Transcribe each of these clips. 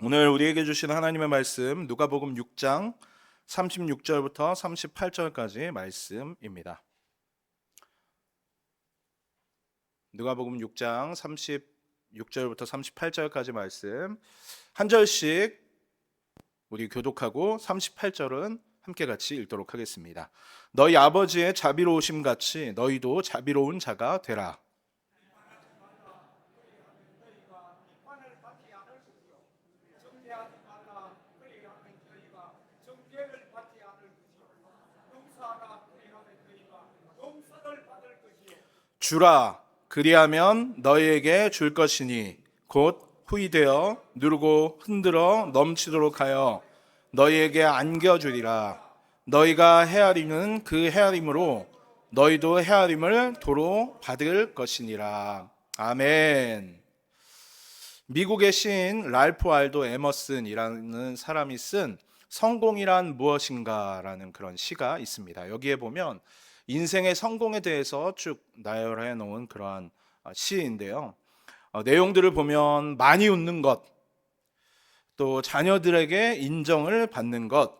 오늘 우리에게 주신 하나님의 말씀 누가복음 6장 36절부터 38절까지 말씀입니다. 누가복음 6장 36절부터 38절까지 말씀 한 절씩 우리 교독하고 38절은 함께 같이 읽도록 하겠습니다. 너희 아버지의 자비로우심 같이 너희도 자비로운 자가 되라. 주라, 그리하면 너희에게 줄 것이니 곧 후이되어 누르고 흔들어 넘치도록 하여 너희에게 안겨주리라. 너희가 헤아리는 그 헤아림으로 너희도 헤아림을 도로 받을 것이니라. 아멘. 미국의 시인 랄프 알도 에머슨이라는 사람이 쓴 성공이란 무엇인가라는 그런 시가 있습니다. 여기에 보면 인생의 성공에 대해서 쭉 나열해 놓은 그러한 시인데요. 내용들을 보면 많이 웃는 것, 또 자녀들에게 인정을 받는 것,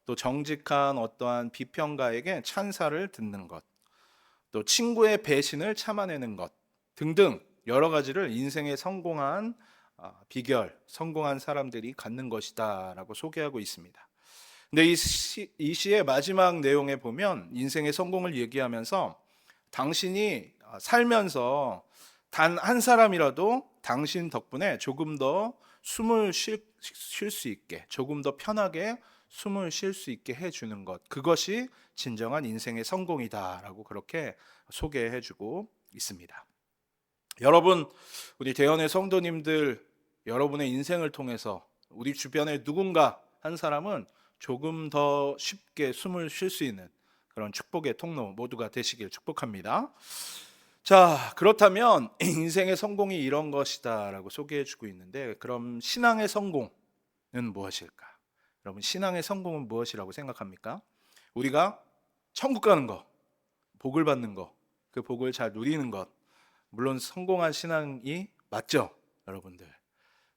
또 정직한 어떠한 비평가에게 찬사를 듣는 것, 또 친구의 배신을 참아내는 것 등등 여러 가지를 인생의 성공한 비결, 성공한 사람들이 갖는 것이다 라고 소개하고 있습니다. 근데 이 시의 마지막 내용에 보면 인생의 성공을 얘기하면서 당신이 살면서 단 한 사람이라도 당신 덕분에 조금 더 숨을 쉴 수 있게, 조금 더 편하게 숨을 쉴 수 있게 해주는 것, 그것이 진정한 인생의 성공이다라고 그렇게 소개해주고 있습니다. 여러분, 우리 대원의 성도님들, 여러분의 인생을 통해서 우리 주변에 누군가 한 사람은 조금 더 쉽게 숨을 쉴 수 있는 그런 축복의 통로 모두가 되시길 축복합니다. 자, 그렇다면 인생의 성공이 이런 것이다 라고 소개해주고 있는데, 그럼 신앙의 성공은 무엇일까? 여러분, 신앙의 성공은 무엇이라고 생각합니까? 우리가 천국 가는 거, 복을 받는 거, 그 복을 잘 누리는 것, 물론 성공한 신앙이 맞죠? 여러분들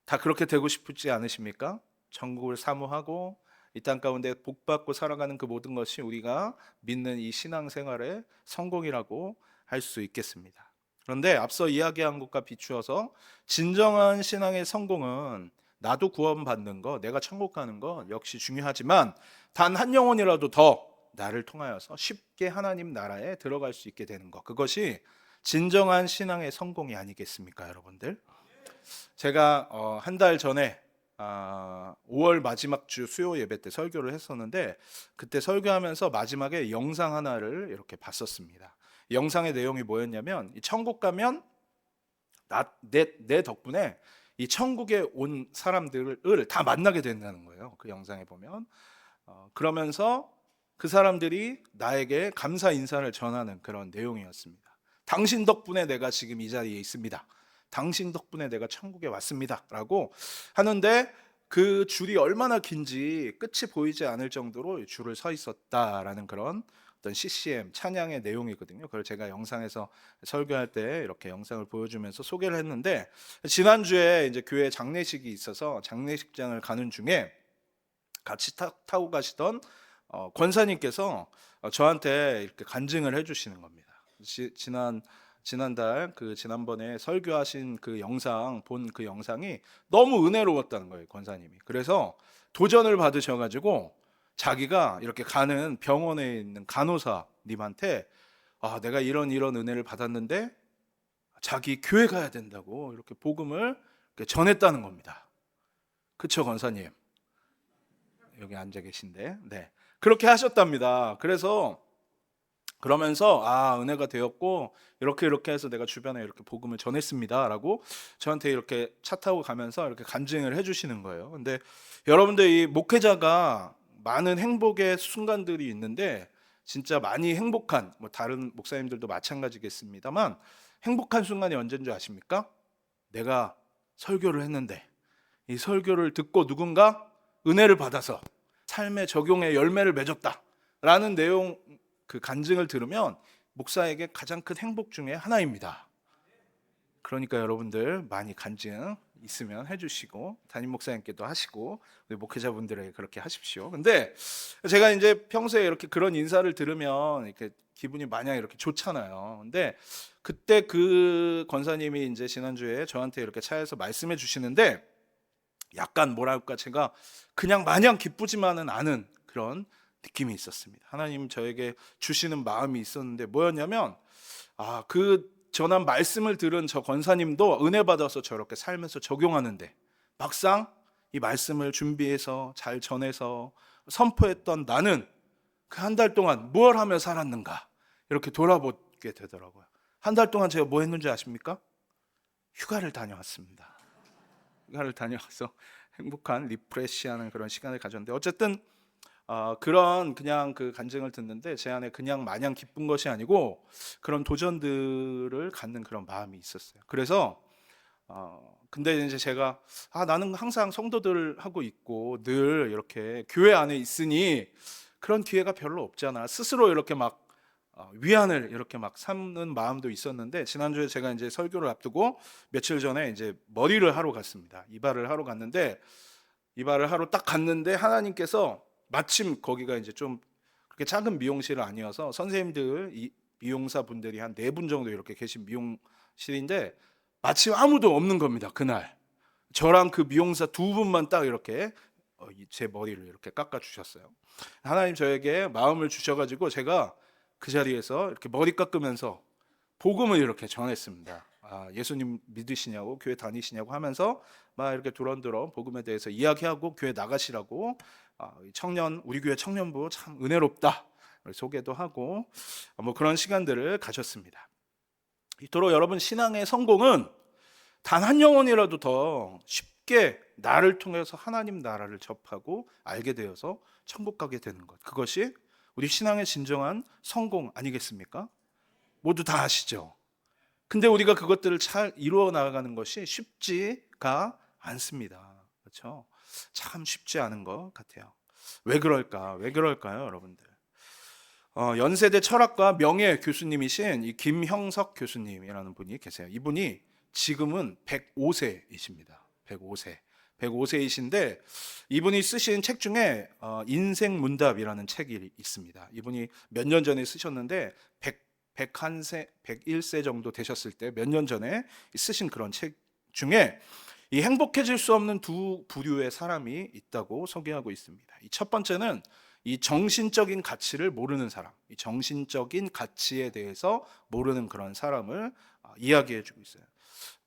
다 그렇게 되고 싶지 않으십니까? 천국을 사모하고 이 땅 가운데 복받고 살아가는 그 모든 것이 우리가 믿는 이 신앙생활의 성공이라고 할 수 있겠습니다. 그런데 앞서 이야기한 것과 비추어서 진정한 신앙의 성공은 나도 구원받는 것, 내가 천국 가는 것 역시 중요하지만 단 한 영혼이라도 더 나를 통하여서 쉽게 하나님 나라에 들어갈 수 있게 되는 것, 그것이 진정한 신앙의 성공이 아니겠습니까, 여러분들? 제가 한 달 전에 5월 마지막 주 수요 예배 때 설교를 했었는데, 그때 설교하면서 마지막에 영상 하나를 이렇게 봤었습니다. 영상의 내용이 뭐였냐면, 이 천국 가면 내 덕분에 이 천국에 온 사람들을 다 만나게 된다는 거예요. 그 영상에 보면 그러면서 그 사람들이 나에게 감사 인사를 전하는 그런 내용이었습니다. 당신 덕분에 내가 지금 이 자리에 있습니다. 당신 덕분에 내가 천국에 왔습니다 라고 하는데, 그 줄이 얼마나 긴지 끝이 보이지 않을 정도로 줄을 서 있었다라는 그런 어떤 CCM 찬양의 내용이거든요. 그걸 제가 영상에서 설교할 때 이렇게 영상을 보여주면서 소개를 했는데, 지난주에 이제 교회 장례식이 있어서 장례식장을 가는 중에 같이 타고 가시던 권사님께서 저한테 이렇게 간증을 해주시는 겁니다. 지난번에 설교하신 그 영상, 본 그 영상이 너무 은혜로웠다는 거예요, 권사님이. 그래서 도전을 받으셔가지고 자기가 이렇게 가는 병원에 있는 간호사님한테 내가 이런 은혜를 받았는데 자기 교회 가야 된다고 이렇게 복음을 이렇게 전했다는 겁니다. 그쵸, 권사님? 여기 앉아 계신데, 네, 그렇게 하셨답니다. 그러면서 은혜가 되었고 이렇게 해서 내가 주변에 이렇게 복음을 전했습니다라고 저한테 이렇게 차 타고 가면서 이렇게 간증을 해주시는 거예요. 근데 여러분들, 이 목회자가 많은 행복의 순간들이 있는데 진짜 많이 행복한, 다른 목사님들도 마찬가지겠습니다만, 행복한 순간이 언제인 줄 아십니까? 내가 설교를 했는데 이 설교를 듣고 누군가 은혜를 받아서 삶의 적용의 열매를 맺었다라는 내용, 그 간증을 들으면 목사에게 가장 큰 행복 중에 하나입니다. 그러니까 여러분들 많이 간증 있으면 해주시고 담임 목사님께도 하시고 우리 목회자분들에게 그렇게 하십시오. 근데 제가 이제 평소에 이렇게 그런 인사를 들으면 이렇게 기분이 마냥 이렇게 좋잖아요. 근데 그때 그 권사님이 이제 지난주에 저한테 이렇게 차에서 말씀해 주시는데 약간 뭐랄까 제가 그냥 마냥 기쁘지만은 않은 그런 느낌이 있었습니다. 하나님 저에게 주시는 마음이 있었는데 뭐였냐면 그 전한 말씀을 들은 저 권사님도 은혜 받아서 저렇게 살면서 적용하는데 막상 이 말씀을 준비해서 잘 전해서 선포했던 나는 그 한 달 동안 뭘 하며 살았는가 이렇게 돌아보게 되더라고요. 한 달 동안 제가 뭐 했는지 아십니까? 휴가를 다녀왔습니다. 휴가를 다녀와서 행복한 리프레시하는 그런 시간을 가졌는데 어쨌든 그런 그냥 그 간증을 듣는데 제 안에 그냥 마냥 기쁜 것이 아니고 그런 도전들을 갖는 그런 마음이 있었어요. 그래서 근데 이제 제가 나는 항상 성도들하고 있고 늘 이렇게 교회 안에 있으니 그런 기회가 별로 없잖아. 스스로 이렇게 막 위안을 이렇게 막 삼는 마음도 있었는데 지난주에 제가 이제 설교를 앞두고 며칠 전에 이제 머리를 하러 갔습니다. 이발을 하러 갔는데 이발을 하러 딱 갔는데 하나님께서 마침 거기가 이제 좀 그렇게 작은 미용실은 아니어서 선생님들 미용사 분들이 한 4분 정도 이렇게 계신 미용실인데 마침 아무도 없는 겁니다. 그날 저랑 그 미용사 2분만 딱 이렇게 제 머리를 이렇게 깎아 주셨어요. 하나님 저에게 마음을 주셔가지고 제가 그 자리에서 이렇게 머리 깎으면서 복음을 이렇게 전했습니다. 예수님 믿으시냐고 교회 다니시냐고 하면서 막 이렇게 두런두런 복음에 대해서 이야기하고 교회 나가시라고 우리 교회 청년부 참 은혜롭다 소개도 하고 뭐 그런 시간들을 가졌습니다. 이토록 여러분 신앙의 성공은 단 한 영혼이라도 더 쉽게 나를 통해서 하나님 나라를 접하고 알게 되어서 천국 가게 되는 것, 그것이 우리 신앙의 진정한 성공 아니겠습니까? 모두 다 아시죠? 근데 우리가 그것들을 잘 이루어 나가는 것이 쉽지가 않습니다. 그렇죠? 참 쉽지 않은 것 같아요. 왜 그럴까요, 여러분들? 연세대 철학과 명예 교수님이신 이 김형석 교수님이라는 분이 계세요. 이분이 지금은 105세이십니다. 105세이신데 이분이 쓰신 책 중에 인생 문답이라는 책이 있습니다. 이분이 몇 년 전에 쓰셨는데 101세 정도 되셨을 때 몇 년 전에 쓰신 그런 책 중에 이 행복해질 수 없는 두 부류의 사람이 있다고 소개하고 있습니다. 이 첫 번째는 이 정신적인 가치를 모르는 사람, 이 정신적인 가치에 대해서 모르는 그런 사람을 이야기해 주고 있어요.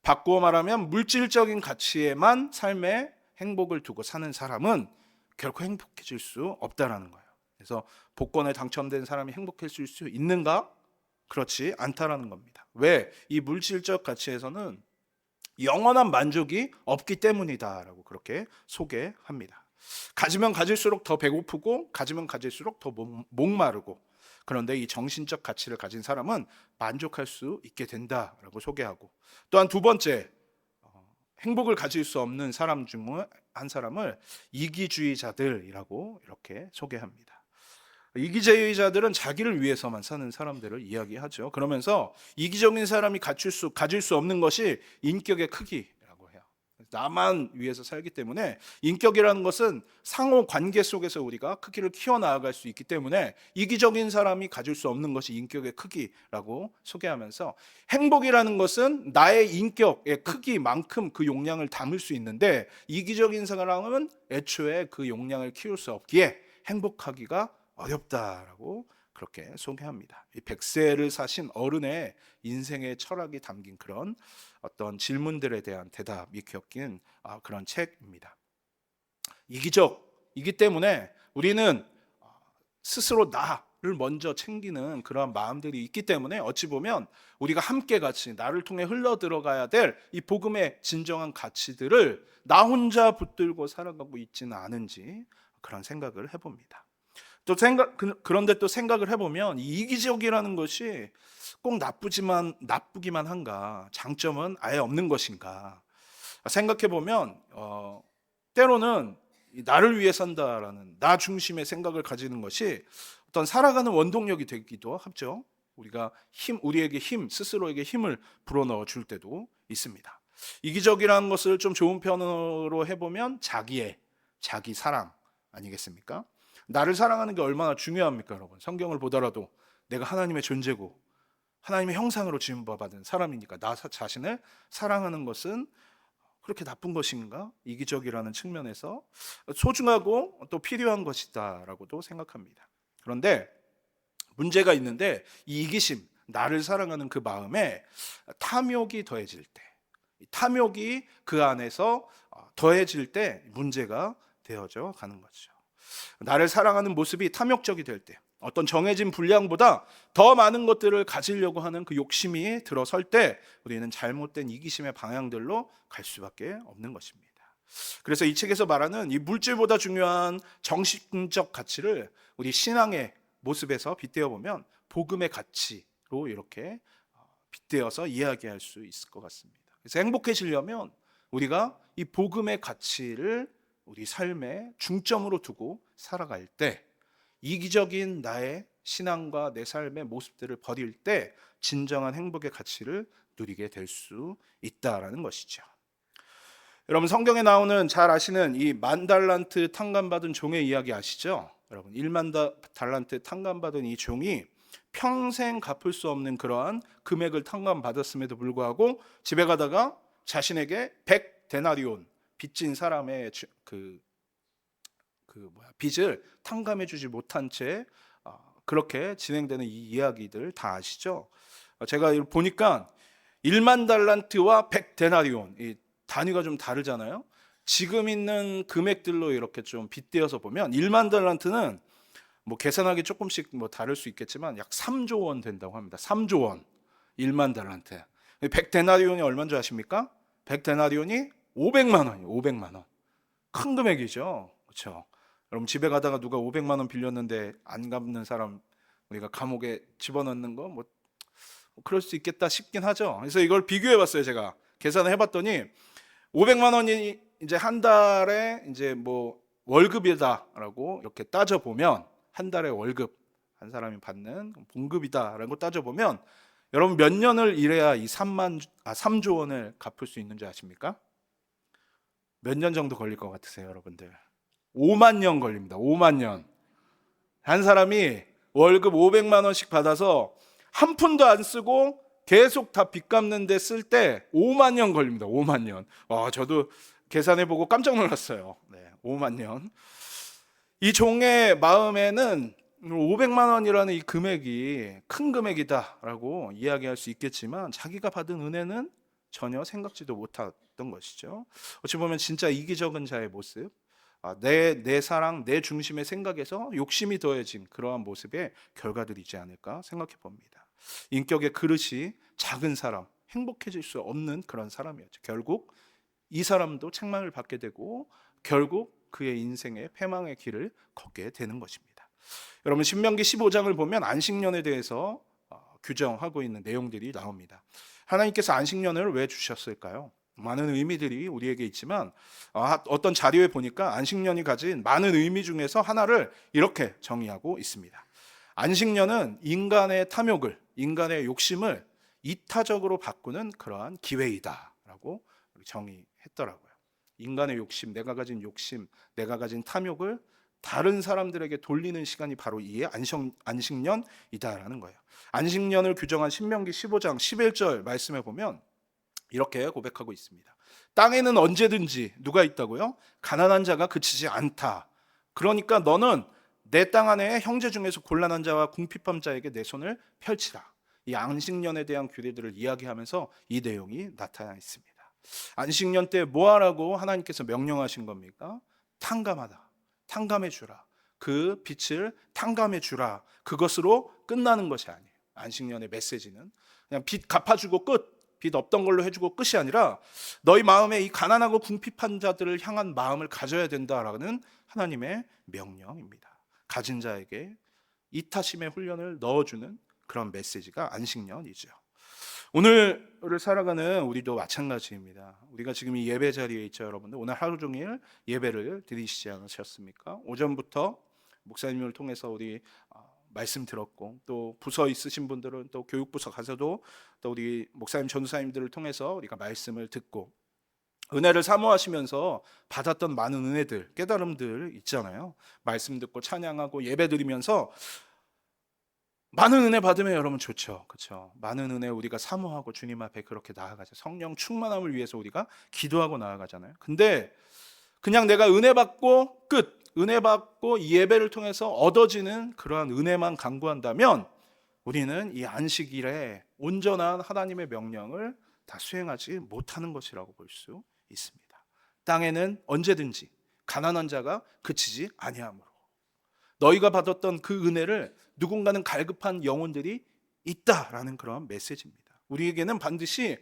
바꾸어 말하면 물질적인 가치에만 삶의 행복을 두고 사는 사람은 결코 행복해질 수 없다라는 거예요. 그래서 복권에 당첨된 사람이 행복해질 수 있는가? 그렇지 않다라는 겁니다. 왜? 이 물질적 가치에서는 영원한 만족이 없기 때문이다라고 그렇게 소개합니다. 가지면 가질수록 더 배고프고 가지면 가질수록 더 목마르고, 그런데 이 정신적 가치를 가진 사람은 만족할 수 있게 된다라고 소개하고, 또한 두 번째, 행복을 가질 수 없는 사람 중 한 사람을 이기주의자들이라고 이렇게 소개합니다. 이기주의자들은 자기를 위해서만 사는 사람들을 이야기하죠. 그러면서 이기적인 사람이 가질 수 없는 것이 인격의 크기라고 해요. 나만 위해서 살기 때문에 인격이라는 것은 상호 관계 속에서 우리가 크기를 키워나갈 수 있기 때문에 이기적인 사람이 가질 수 없는 것이 인격의 크기라고 소개하면서, 행복이라는 것은 나의 인격의 크기만큼 그 용량을 담을 수 있는데 이기적인 사람은 애초에 그 용량을 키울 수 없기에 행복하기가 어렵다라고 그렇게 소개합니다. 이 100세를 사신 어른의 인생의 철학이 담긴 그런 어떤 질문들에 대한 대답이 엮인 그런 책입니다. 이기적이기 때문에 우리는 스스로 나를 먼저 챙기는 그런 마음들이 있기 때문에 어찌 보면 우리가 함께 같이 나를 통해 흘러 들어가야 될 이 복음의 진정한 가치들을 나 혼자 붙들고 살아가고 있지는 않은지 그런 생각을 해봅니다. 그런데 또 생각을 해보면 이 이기적이라는 것이 꼭 나쁘기만 한가, 장점은 아예 없는 것인가 생각해보면 때로는 나를 위해 산다라는 나 중심의 생각을 가지는 것이 어떤 살아가는 원동력이 되기도 하죠. 우리에게 스스로에게 힘을 불어넣어 줄 때도 있습니다. 이기적이라는 것을 좀 좋은 편으로 해보면 자기 사랑 아니겠습니까? 나를 사랑하는 게 얼마나 중요합니까, 여러분? 성경을 보더라도 내가 하나님의 존재고 하나님의 형상으로 지음받은 사람이니까 나 자신을 사랑하는 것은 그렇게 나쁜 것인가? 이기적이라는 측면에서 소중하고 또 필요한 것이다라고도 생각합니다. 그런데 문제가 있는데 이 이기심, 나를 사랑하는 그 마음에 탐욕이 더해질 때, 탐욕이 그 안에서 더해질 때 문제가 되어져 가는 거죠. 나를 사랑하는 모습이 탐욕적이 될 때, 어떤 정해진 분량보다 더 많은 것들을 가지려고 하는 그 욕심이 들어설 때 우리는 잘못된 이기심의 방향들로 갈 수밖에 없는 것입니다. 그래서 이 책에서 말하는 이 물질보다 중요한 정신적 가치를 우리 신앙의 모습에서 빗대어 보면 복음의 가치로 이렇게 빗대어서 이야기할 수 있을 것 같습니다. 그래서 행복해지려면 우리가 이 복음의 가치를 우리 삶의 중점으로 두고 살아갈 때, 이기적인 나의 신앙과 내 삶의 모습들을 버릴 때 진정한 행복의 가치를 누리게 될 수 있다라는 것이죠. 여러분, 성경에 나오는 잘 아시는 이 10,000달란트 탕감받은 종의 이야기 아시죠? 여러분, 10,000달란트 탕감받은 이 종이 평생 갚을 수 없는 그러한 금액을 탕감받았음에도 불구하고 집에 가다가 자신에게 100데나리온 빚진 사람의 빚을 탕감해 주지 못한 채 그렇게 진행되는 이 이야기들 다 아시죠? 제가 보니까 10,000달란트와 100데나리온, 이 단위가 좀 다르잖아요. 지금 있는 금액들로 이렇게 좀 빗대어서 보면 10,000달란트는 뭐 계산하기 조금씩 뭐 다를 수 있겠지만 약 3조 원 된다고 합니다. 3조 원. 10,000달란트. 100데나리온이 얼마인 줄 아십니까? 100데나리온이 500만 원이에요. 500만 원. 큰 금액이죠. 그렇죠? 여러분, 집에 가다가 누가 500만 원 빌렸는데 안 갚는 사람 우리가 감옥에 집어넣는 거 뭐 그럴 수 있겠다 싶긴 하죠. 그래서 이걸 비교해 봤어요. 제가 계산을 해 봤더니 500만 원이 이제 한 달에 이제 뭐 월급이다라고 이렇게 따져 보면, 한 달에 월급 한 사람이 받는 봉급이다라고 따져 보면 여러분 몇 년을 일해야 이 3조 원을 갚을 수 있는지 아십니까? 몇 년 정도 걸릴 것 같으세요, 여러분들? 5만 년 걸립니다. 5만 년. 한 사람이 월급 500만 원씩 받아서 한 푼도 안 쓰고 계속 다 빚 갚는 데 쓸 때 5만 년 걸립니다. 5만 년. 저도 계산해 보고 깜짝 놀랐어요. 네, 5만 년. 이 종의 마음에는 500만 원이라는 이 금액이 큰 금액이다라고 이야기할 수 있겠지만 자기가 받은 은혜는 전혀 생각지도 못했던 것이죠. 어찌 보면 진짜 이기적인 자의 모습, 내 사랑, 내 중심의 생각에서 욕심이 더해진 그러한 모습의 결과들이지 않을까 생각해 봅니다. 인격의 그릇이 작은 사람, 행복해질 수 없는 그런 사람이었죠. 결국 이 사람도 책망을 받게 되고 결국 그의 인생의 패망의 길을 걷게 되는 것입니다. 여러분, 신명기 15장을 보면 안식년에 대해서 규정하고 있는 내용들이 나옵니다. 하나님께서 안식년을 왜 주셨을까요? 많은 의미들이 우리에게 있지만 어떤 자료에 보니까 안식년이 가진 많은 의미 중에서 하나를 이렇게 정의하고 있습니다. 안식년은 인간의 탐욕을, 인간의 욕심을 이타적으로 바꾸는 그러한 기회이다라고 정의했더라고요. 인간의 욕심, 내가 가진 욕심, 내가 가진 탐욕을 다른 사람들에게 돌리는 시간이 바로 이 안식년이다라는 거예요. 안식년을 규정한 신명기 15장 11절 말씀에 보면 이렇게 고백하고 있습니다. 땅에는 언제든지 누가 있다고요? 가난한 자가 그치지 않다. 그러니까 너는 내 땅 안에 형제 중에서 곤란한 자와 궁핍한 자에게 내 손을 펼치라. 이 안식년에 대한 규례들을 이야기하면서 이 내용이 나타나 있습니다. 안식년 때 뭐 하라고 하나님께서 명령하신 겁니까? 탕감하다. 탕감해 주라. 그 빚을 탕감해 주라. 그것으로 끝나는 것이 아니에요. 안식년의 메시지는 그냥 빚 갚아주고 끝, 빚 없던 걸로 해주고 끝이 아니라 너희 마음에 이 가난하고 궁핍한 자들을 향한 마음을 가져야 된다라는 하나님의 명령입니다. 가진 자에게 이타심의 훈련을 넣어주는 그런 메시지가 안식년이죠. 오늘을 살아가는 우리도 마찬가지입니다. 우리가 지금 이 예배 자리에 있죠, 여러분들. 오늘 하루 종일 예배를 드리시지 않으셨습니까? 오전부터 목사님을 통해서 우리 말씀 들었고, 또 부서 있으신 분들은 또 교육부서 가서도 또 우리 목사님 전도사님들을 통해서 우리가 말씀을 듣고 은혜를 사모하시면서 받았던 많은 은혜들, 깨달음들 있잖아요. 말씀 듣고 찬양하고 예배 드리면서 많은 은혜 받으면 여러분 좋죠. 그렇죠? 많은 은혜 우리가 사모하고 주님 앞에 그렇게 나아가죠. 성령 충만함을 위해서 우리가 기도하고 나아가잖아요. 근데 그냥 내가 은혜 받고 끝, 은혜 받고 이 예배를 통해서 얻어지는 그러한 은혜만 강구한다면 우리는 이 안식일에 온전한 하나님의 명령을 다 수행하지 못하는 것이라고 볼 수 있습니다. 땅에는 언제든지 가난한 자가 그치지 아니하므로 너희가 받았던 그 은혜를 누군가는 갈급한 영혼들이 있다라는 그런 메시지입니다. 우리에게는 반드시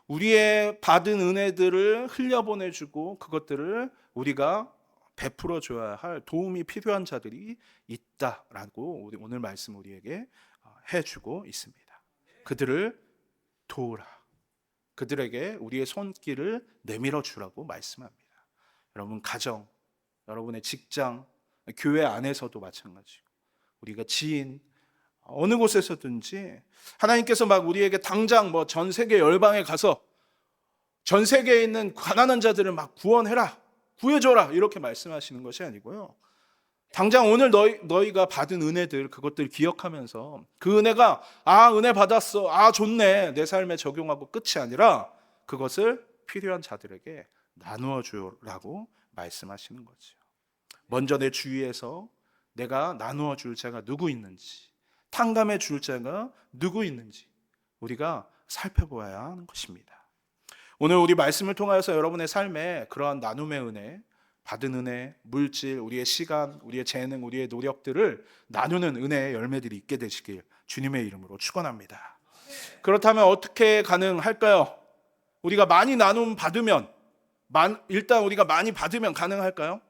우리의 받은 은혜들을 흘려보내주고 그것들을 우리가 베풀어 줘야 할 도움이 필요한 자들이 있다라고 오늘 말씀 우리에게 해주고 있습니다. 그들을 도우라. 그들에게 우리의 손길을 내밀어 주라고 말씀합니다. 여러분 가정, 여러분의 직장, 교회 안에서도 마찬가지고 우리가 지인 어느 곳에서든지 하나님께서 막 우리에게 당장 뭐 전 세계 열방에 가서 전 세계에 있는 가난한 자들을 막 구원해라, 구해줘라 이렇게 말씀하시는 것이 아니고요. 당장 오늘 너희가 받은 은혜들 그것들 기억하면서 그 은혜가 은혜 받았어, 좋네 내 삶에 적용하고 끝이 아니라 그것을 필요한 자들에게 나누어 주라고 말씀하시는 거죠. 먼저 내 주위에서 내가 나누어 줄 자가 누구 있는지, 탕감해 줄 자가 누구 있는지 우리가 살펴보아야 하는 것입니다. 오늘 우리 말씀을 통하여서 여러분의 삶에 그러한 나눔의 은혜, 받은 은혜, 물질, 우리의 시간, 우리의 재능, 우리의 노력들을 나누는 은혜의 열매들이 있게 되시길 주님의 이름으로 축원합니다. 그렇다면 어떻게 가능할까요? 우리가 많이 나눔 받으면 일단 우리가 많이 받으면 가능할까요?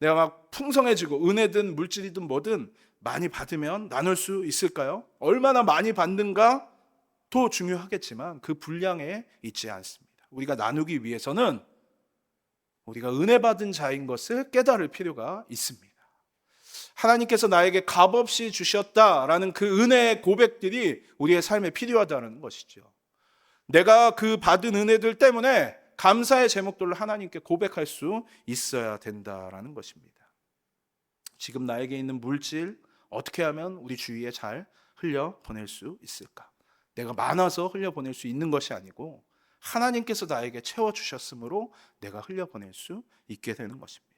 내가 막 풍성해지고 은혜든 물질이든 뭐든 많이 받으면 나눌 수 있을까요? 얼마나 많이 받는가도 중요하겠지만 그 분량에 있지 않습니다. 우리가 나누기 위해서는 우리가 은혜 받은 자인 것을 깨달을 필요가 있습니다. 하나님께서 나에게 값없이 주셨다라는 그 은혜의 고백들이 우리의 삶에 필요하다는 것이죠. 내가 그 받은 은혜들 때문에 감사의 제목들을 하나님께 고백할 수 있어야 된다라는 것입니다. 지금 나에게 있는 물질 어떻게 하면 우리 주위에 잘 흘려보낼 수 있을까? 내가 많아서 흘려보낼 수 있는 것이 아니고 하나님께서 나에게 채워주셨으므로 내가 흘려보낼 수 있게 되는 것입니다.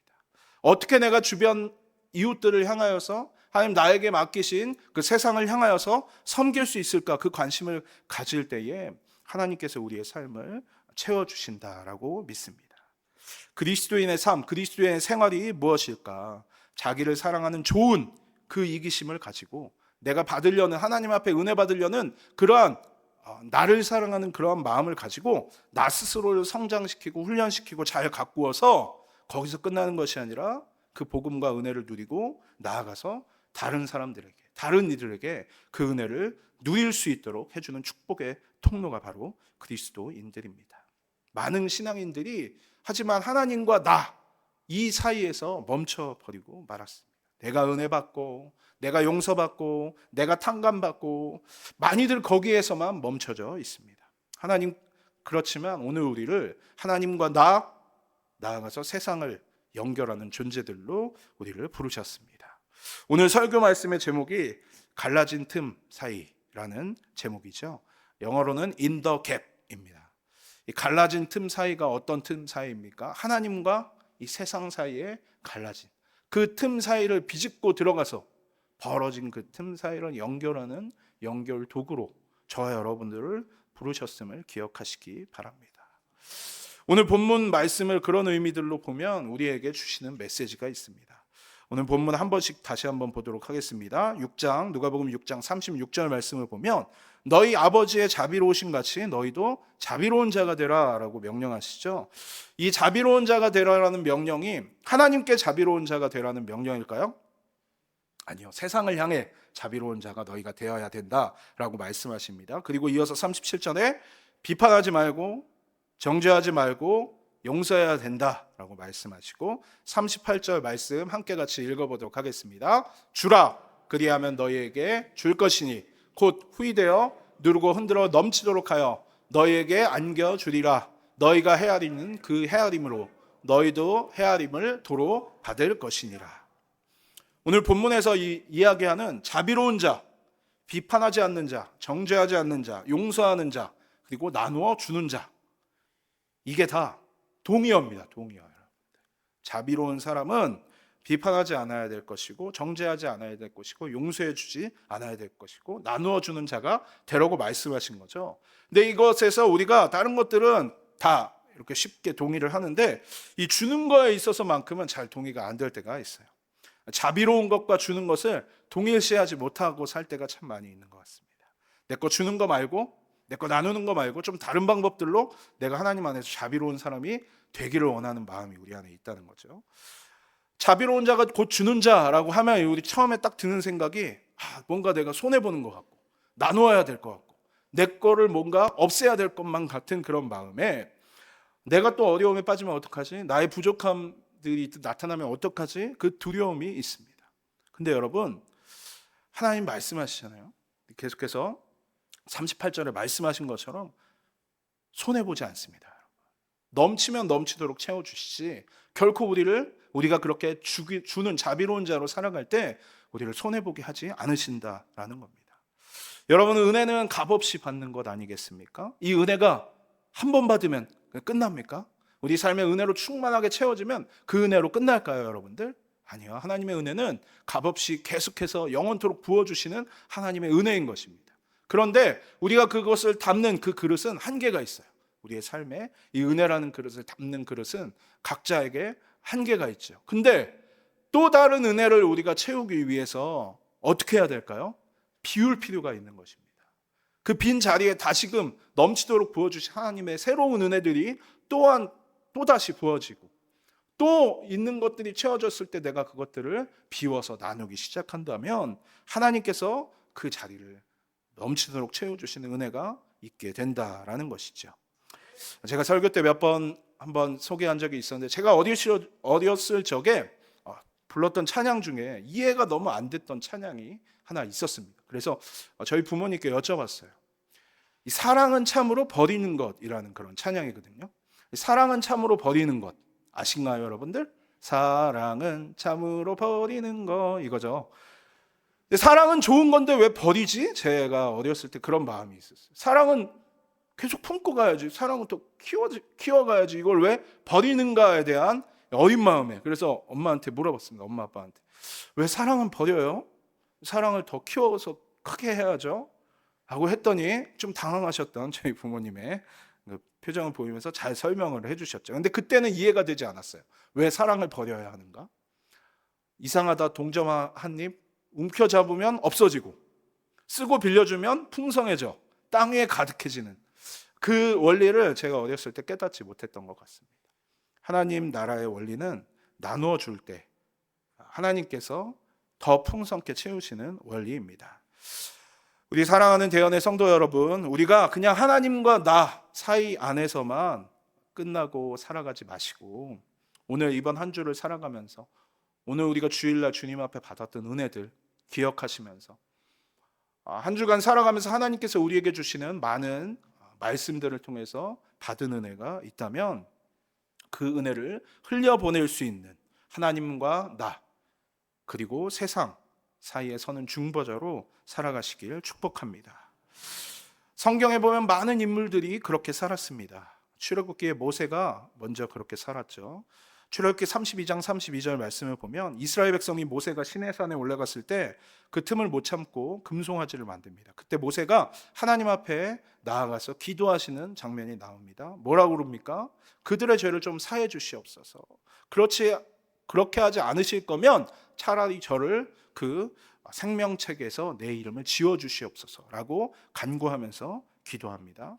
어떻게 내가 주변 이웃들을 향하여서 하나님 나에게 맡기신 그 세상을 향하여서 섬길 수 있을까? 그 관심을 가질 때에 하나님께서 우리의 삶을 채워주신다라고 믿습니다. 그리스도인의 삶, 그리스도인의 생활이 무엇일까? 자기를 사랑하는 좋은 그 이기심을 가지고 내가 받으려는, 하나님 앞에 은혜 받으려는 그러한 나를 사랑하는 그러한 마음을 가지고 나 스스로를 성장시키고 훈련시키고 잘 가꾸어서 거기서 끝나는 것이 아니라 그 복음과 은혜를 누리고 나아가서 다른 사람들에게, 다른 이들에게 그 은혜를 누릴 수 있도록 해주는 축복의 통로가 바로 그리스도인들입니다. 많은 신앙인들이 하지만 하나님과 나 이 사이에서 멈춰버리고 말았습니다. 내가 은혜 받고 내가 용서받고 내가 탕감받고 많이들 거기에서만 멈춰져 있습니다. 하나님, 그렇지만 오늘 우리를 하나님과 나아가서 세상을 연결하는 존재들로 우리를 부르셨습니다. 오늘 설교 말씀의 제목이 갈라진 틈 사이라는 제목이죠. 영어로는 in the gap입니다. 이 갈라진 틈 사이가 어떤 틈 사이입니까? 하나님과 이 세상 사이에 갈라진 그 틈 사이를 비집고 들어가서 벌어진 그 틈 사이를 연결하는 연결 도구로 저와 여러분들을 부르셨음을 기억하시기 바랍니다. 오늘 본문 말씀을 그런 의미들로 보면 우리에게 주시는 메시지가 있습니다. 오늘 본문 한 번씩 다시 한번 보도록 하겠습니다. 누가복음 6장 36절 말씀을 보면 너희 아버지의 자비로우심 같이 너희도 자비로운 자가 되라 라고 명령하시죠. 이 자비로운 자가 되라라는 명령이 하나님께 자비로운 자가 되라는 명령일까요? 아니요. 세상을 향해 자비로운 자가 너희가 되어야 된다라고 말씀하십니다. 그리고 이어서 37절에 비판하지 말고 정죄하지 말고 용서해야 된다라고 말씀하시고 38절 말씀 함께 같이 읽어보도록 하겠습니다. 주라 그리하면 너희에게 줄 것이니 곧 후이되어 누르고 흔들어 넘치도록 하여 너희에게 안겨주리라. 너희가 헤아리는 그 헤아림으로 너희도 헤아림을 도로 받을 것이니라. 오늘 본문에서 이야기하는 자비로운 자, 비판하지 않는 자, 정죄하지 않는 자, 용서하는 자, 그리고 나누어 주는 자, 이게 다 동의어입니다. 동의어. 자비로운 사람은 비판하지 않아야 될 것이고, 정죄하지 않아야 될 것이고, 용서해 주지 않아야 될 것이고, 나누어 주는 자가 되라고 말씀하신 거죠. 근데 이것에서 우리가 다른 것들은 다 이렇게 쉽게 동의를 하는데, 이 주는 거에 있어서만큼은 잘 동의가 안 될 때가 있어요. 자비로운 것과 주는 것을 동일시하지 못하고 살 때가 참 많이 있는 것 같습니다. 내 거 주는 거 말고, 내 거 나누는 거 말고 좀 다른 방법들로 내가 하나님 안에서 자비로운 사람이 되기를 원하는 마음이 우리 안에 있다는 거죠. 자비로운 자가 곧 주는 자라고 하면 우리 처음에 딱 드는 생각이 뭔가 내가 손해보는 것 같고, 나누어야 될 것 같고, 내 거를 뭔가 없애야 될 것만 같은 그런 마음에, 내가 또 어려움에 빠지면 어떡하지? 나의 부족함들이 나타나면 어떡하지? 그 두려움이 있습니다. 근데 여러분, 하나님 말씀하시잖아요. 계속해서 38절에 말씀하신 것처럼 손해보지 않습니다. 넘치면 넘치도록 채워주시지, 결코 우리가 그렇게 주는 자비로운 자로 살아갈 때 우리를 손해보게 하지 않으신다라는 겁니다. 여러분, 은혜는 값없이 받는 것 아니겠습니까? 이 은혜가 한 번 받으면 끝납니까? 우리 삶의 은혜로 충만하게 채워지면 그 은혜로 끝날까요, 여러분들? 아니요. 하나님의 은혜는 값없이 계속해서 영원토록 부어주시는 하나님의 은혜인 것입니다. 그런데 우리가 그것을 담는 그 그릇은 한계가 있어요. 우리의 삶에 이 은혜라는 그릇을 담는 그릇은 각자에게 한계가 있죠. 근데 또 다른 은혜를 우리가 채우기 위해서 어떻게 해야 될까요? 비울 필요가 있는 것입니다. 그 빈 자리에 다시금 넘치도록 부어주신 하나님의 새로운 은혜들이 또다시 부어지고, 또 있는 것들이 채워졌을 때 내가 그것들을 비워서 나누기 시작한다면 하나님께서 그 자리를 넘치도록 채워주시는 은혜가 있게 된다라는 것이죠. 제가 설교 때 한번 소개한 적이 있었는데, 제가 어렸을 적에 불렀던 찬양 중에 이해가 너무 안 됐던 찬양이 하나 있었습니다. 그래서 저희 부모님께 여쭤봤어요. 이 사랑은 참으로 버리는 것이라는 그런 찬양이거든요. 사랑은 참으로 버리는 것 아신가요, 여러분들? 사랑은 참으로 버리는 것, 이거죠. 사랑은 좋은 건데 왜 버리지? 제가 어렸을 때 그런 마음이 있었어요. 사랑은 계속 품고 가야지, 사랑은 또 키워가야지, 이걸 왜 버리는가에 대한 어린 마음에, 그래서 엄마한테 물어봤습니다. 엄마 아빠한테, 왜 사랑은 버려요? 사랑을 더 키워서 크게 해야죠 라고 했더니 좀 당황하셨던 저희 부모님의 그 표정을 보이면서 잘 설명을 해주셨죠. 근데 그때는 이해가 되지 않았어요. 왜 사랑을 버려야 하는가? 이상하다, 동전 한 입 움켜잡으면 없어지고, 쓰고 빌려주면 풍성해져, 땅 위에 가득해지는 그 원리를 제가 어렸을 때 깨닫지 못했던 것 같습니다. 하나님 나라의 원리는 나누어 줄 때 하나님께서 더 풍성케 채우시는 원리입니다. 우리 사랑하는 대연의 성도 여러분, 우리가 그냥 하나님과 나 사이 안에서만 끝나고 살아가지 마시고, 오늘 이번 한 주를 살아가면서 오늘 우리가 주일날 주님 앞에 받았던 은혜들 기억하시면서 한 주간 살아가면서 하나님께서 우리에게 주시는 많은 말씀들을 통해서 받은 은혜가 있다면 그 은혜를 흘려보낼 수 있는 하나님과 나, 그리고 세상 사이에 서는 중보자로 살아가시길 축복합니다. 성경에 보면 많은 인물들이 그렇게 살았습니다. 출애굽기의 모세가 먼저 그렇게 살았죠. 출애굽기 32장 32절 말씀을 보면 이스라엘 백성이 모세가 시내산에 올라갔을 때 그 틈을 못 참고 금송아지를 만듭니다. 그때 모세가 하나님 앞에 나아가서 기도하시는 장면이 나옵니다. 뭐라고 그럽니까? 그들의 죄를 좀 사해 주시옵소서. 그렇게 하지 않으실 거면 차라리 저를 그 생명책에서 내 이름을 지워 주시옵소서라고 간구하면서 기도합니다.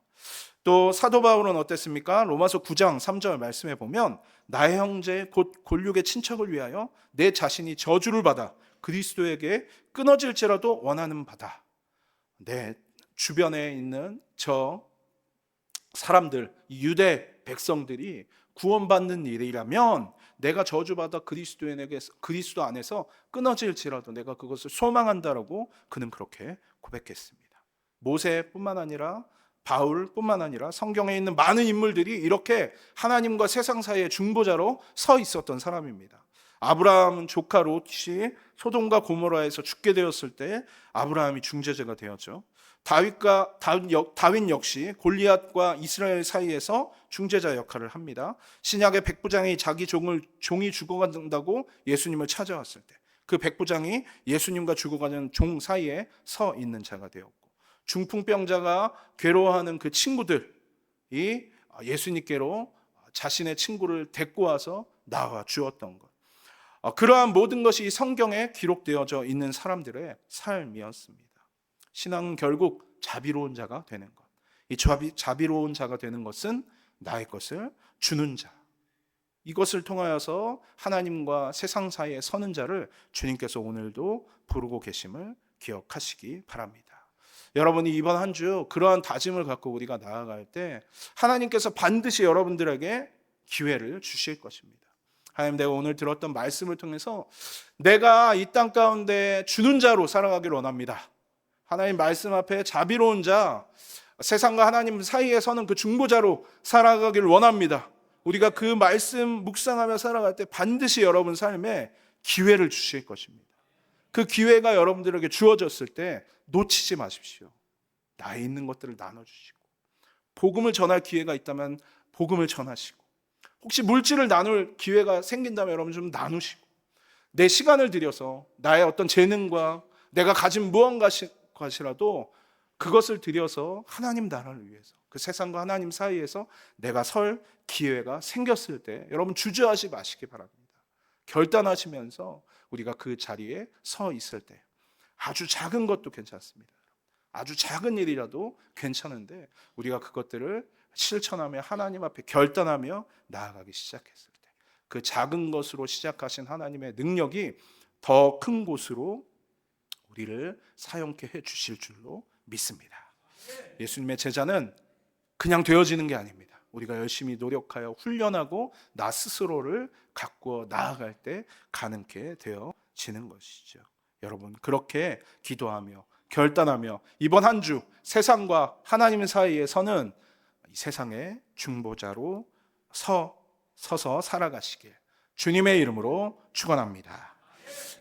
또 사도 바울은 어땠습니까? 로마서 9장 3절 말씀에 보면 나의 형제 곧 골육의 친척을 위하여 내 자신이 저주를 받아 그리스도에게 끊어질지라도 원하는 바다. 내 주변에 있는 저 사람들, 유대 백성들이 구원받는 일이라면 내가 저주받아 그리스도 안에서 끊어질지라도 내가 그것을 소망한다라고 그는 그렇게 고백했습니다. 모세뿐만 아니라 바울뿐만 아니라 성경에 있는 많은 인물들이 이렇게 하나님과 세상 사이의 중보자로 서 있었던 사람입니다. 아브라함 조카 롯이 소돔과 고모라에서 죽게 되었을 때 아브라함이 중재자가 되었죠. 다윗 역시 골리앗과 이스라엘 사이에서 중재자 역할을 합니다. 신약의 백부장이 자기 종이 죽어간다고 예수님을 찾아왔을 때 그 백부장이 예수님과 죽어가는 종 사이에 서 있는 자가 되었고, 중풍병자가 괴로워하는 그 친구들이 예수님께로 자신의 친구를 데리고 와서 나와 주었던 것, 그러한 모든 것이 성경에 기록되어져 있는 사람들의 삶이었습니다. 신앙은 결국 자비로운 자가 되는 것. 이 자비로운 자가 되는 것은 나의 것을 주는 자. 이것을 통하여서 하나님과 세상 사이에 서는 자를 주님께서 오늘도 부르고 계심을 기억하시기 바랍니다. 여러분이 이번 한 주 그러한 다짐을 갖고 우리가 나아갈 때 하나님께서 반드시 여러분들에게 기회를 주실 것입니다. 하나님, 내가 오늘 들었던 말씀을 통해서 내가 이 땅 가운데 주는 자로 살아가기를 원합니다. 하나님 말씀 앞에 자비로운 자, 세상과 하나님 사이에 서는 그 중보자로 살아가기를 원합니다. 우리가 그 말씀 묵상하며 살아갈 때 반드시 여러분 삶에 기회를 주실 것입니다. 그 기회가 여러분들에게 주어졌을 때 놓치지 마십시오. 나에 있는 것들을 나눠주시고, 복음을 전할 기회가 있다면 복음을 전하시고, 혹시 물질을 나눌 기회가 생긴다면 여러분 좀 나누시고, 내 시간을 들여서 나의 어떤 재능과 내가 가진 무언가시라도 그것을 들여서 하나님 나라를 위해서, 그 세상과 하나님 사이에서 내가 설 기회가 생겼을 때 여러분 주저하지 마시기 바랍니다. 결단하시면서 우리가 그 자리에 서 있을 때 아주 작은 것도 괜찮습니다. 아주 작은 일이라도 괜찮은데 우리가 그것들을 실천하며 하나님 앞에 결단하며 나아가기 시작했을 때 그 작은 것으로 시작하신 하나님의 능력이 더 큰 곳으로 우리를 사용케 해 주실 줄로 믿습니다. 예수님의 제자는 그냥 되어지는 게 아닙니다. 우리가 열심히 노력하여 훈련하고 나 스스로를 가꾸어 나아갈 때 가능케 되어지는 것이죠. 여러분, 그렇게 기도하며 결단하며 이번 한 주 세상과 하나님 사이에서는 이 세상의 중보자로 서서 살아가시길 주님의 이름으로 축원합니다.